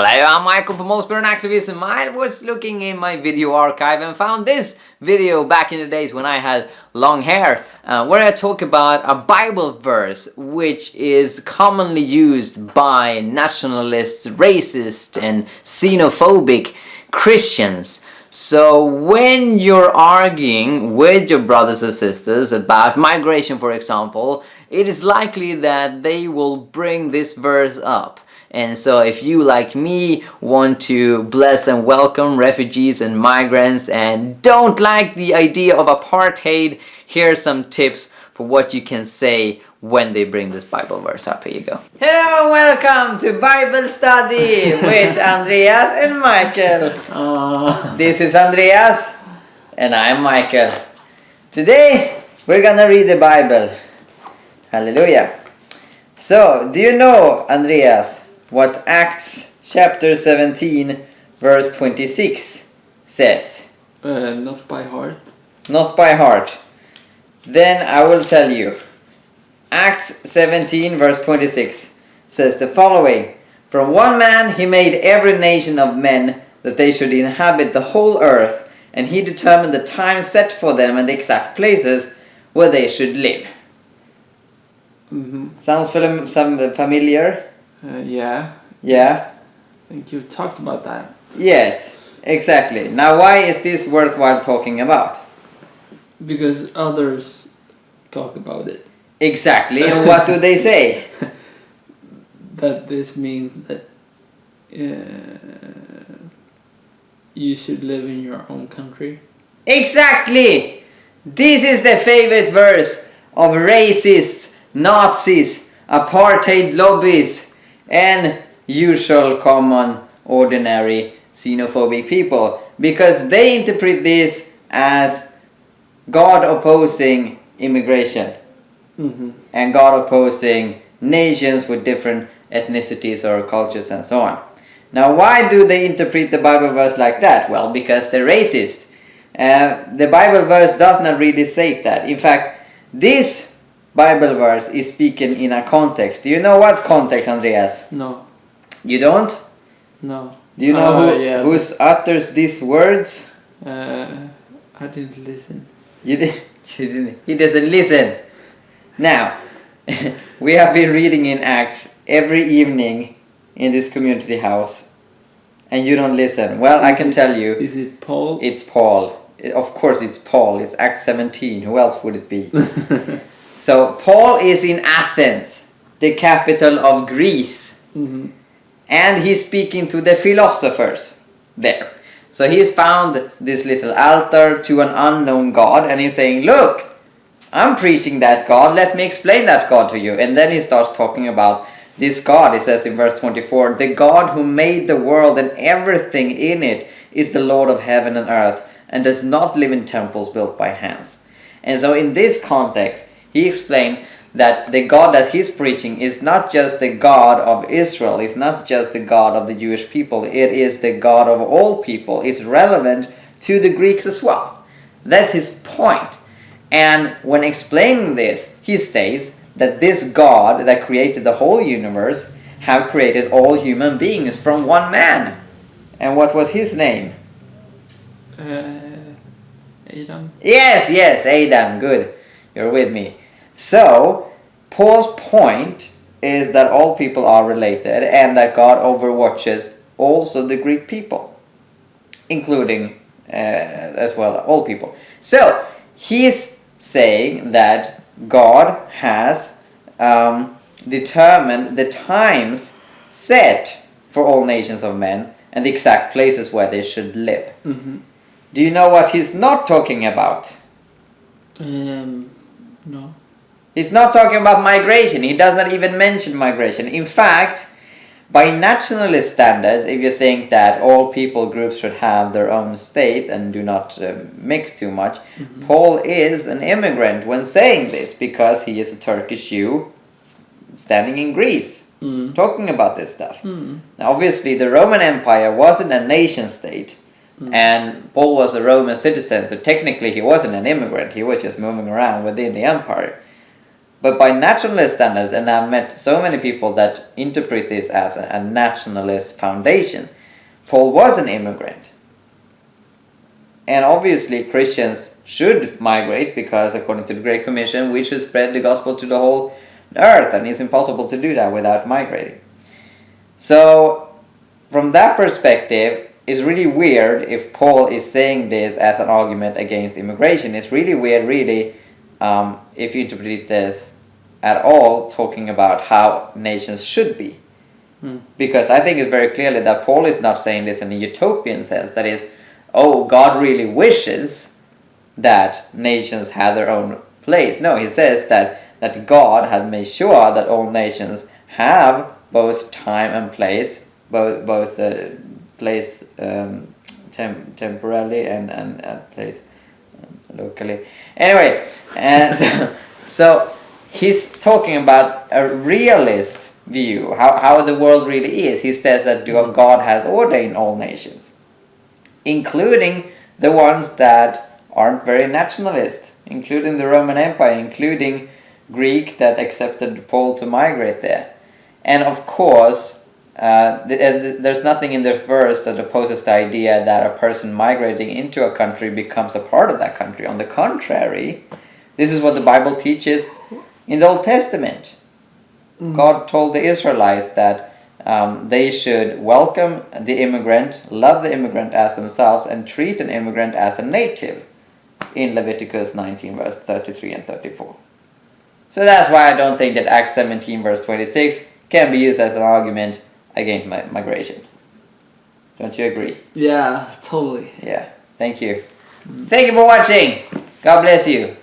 Hello, I'm Michael from All Spirit Activism. I was looking in my video archive and found this video back in the days when I had long hair, where I talk about a Bible verse which is commonly used by nationalists, racist, and xenophobic Christians. So when you're arguing with your brothers and sisters about migration, for example, it is likely that they will bring this verse up. And so if you, like me, want to bless and welcome refugees and migrants and don't like the idea of apartheid, here are some tips for what you can say when they bring this Bible verse up. Here you go. Hello and welcome to Bible Study with Andreas and Michael. This is Andreas and I'm Michael. Today we're gonna read the Bible. Hallelujah. So, do you know, Andreas, what Acts chapter 17 verse 26 says? Not by heart. Not by heart. Then I will tell you. Acts 17 verse 26 says the following: From one man he made every nation of men that they should inhabit the whole earth, and he determined the time set for them and the exact places where they should live. Mm-hmm. Sounds familiar? Yeah. Yeah? I think you talked about that. Yes, exactly. Now why is this worthwhile talking about? Because others talk about it. Exactly, and what do they say? That this means that you should live in your own country. Exactly! This is the favorite verse of racists, Nazis, apartheid lobbies, and usual common ordinary xenophobic people, because they interpret this as God opposing immigration. Mm-hmm. And God opposing nations with different ethnicities or cultures and so on. Now why do they interpret the Bible verse like that? Well, because they're racist. The Bible verse does not really say that. In fact, this Bible verse is speaking in a context. Do you know what context, Andreas? No. You don't? No. Do you know who utters these words? I didn't listen. You didn't. He doesn't listen. Now, we have been reading in Acts every evening in this community house, and you don't listen. Well, I can tell you. Is it Paul? It's Paul. Of course it's Paul. It's Acts 17. Who else would it be? So, Paul is in Athens, the capital of Greece. Mm-hmm. And he's speaking to the philosophers there. So he's found this little altar to an unknown God, and he's saying, look, I'm preaching that God, let me explain that God to you. And then he starts talking about this God. He says in verse 24, the God who made the world and everything in it is the Lord of heaven and earth, and does not live in temples built by hands. And so in this context, he explained that the God that he's preaching is not just the God of Israel, it's not just the God of the Jewish people, it is the God of all people. It's relevant to the Greeks as well. That's his point. And when explaining this, he states that this God that created the whole universe have created all human beings from one man. And what was his name? Adam. Yes, Adam. Good. You're with me. So, Paul's point is that all people are related and that God overwatches also the Greek people, including as well all people. So, he's saying that God has determined the times set for all nations of men and the exact places where they should live. Mm-hmm. Do you know what he's not talking about? No. He's not talking about migration. He does not even mention migration. In fact, by nationalist standards, if you think that all people groups should have their own state and do not mix too much, mm-hmm. Paul is an immigrant when saying this, because he is a Turkish Jew standing in Greece, talking about this stuff. Now, obviously, the Roman Empire wasn't a nation state, and Paul was a Roman citizen, so technically he wasn't an immigrant. He was just moving around within the empire. But by nationalist standards, and I've met so many people that interpret this as a nationalist foundation, Paul was an immigrant. And obviously Christians should migrate because according to the Great Commission we should spread the gospel to the whole earth, and it's impossible to do that without migrating. So from that perspective, it's really weird if Paul is saying this as an argument against immigration. It's really weird, really, if you interpret this at all, talking about how nations should be. Because I think it's very clearly that Paul is not saying this in a utopian sense, that is, oh, God really wishes that nations have their own place. No, he says that God has made sure that all nations have both time and place, both place temporarily and place locally. Anyway, so he's talking about a realist view, how the world really is. He says that God has ordained all nations, including the ones that aren't very nationalist, including the Roman Empire, including Greek that accepted Paul to migrate there. And of course, there's nothing in this verse that opposes the idea that a person migrating into a country becomes a part of that country. On the contrary, this is what the Bible teaches in the Old Testament. God told the Israelites that they should welcome the immigrant, love the immigrant as themselves, and treat an immigrant as a native in Leviticus 19 verse 33 and 34. So that's why I don't think that Acts 17 verse 26 can be used as an argument against migration. Don't you agree? Yeah, totally. Yeah. Thank you. Thank you for watching. God bless you.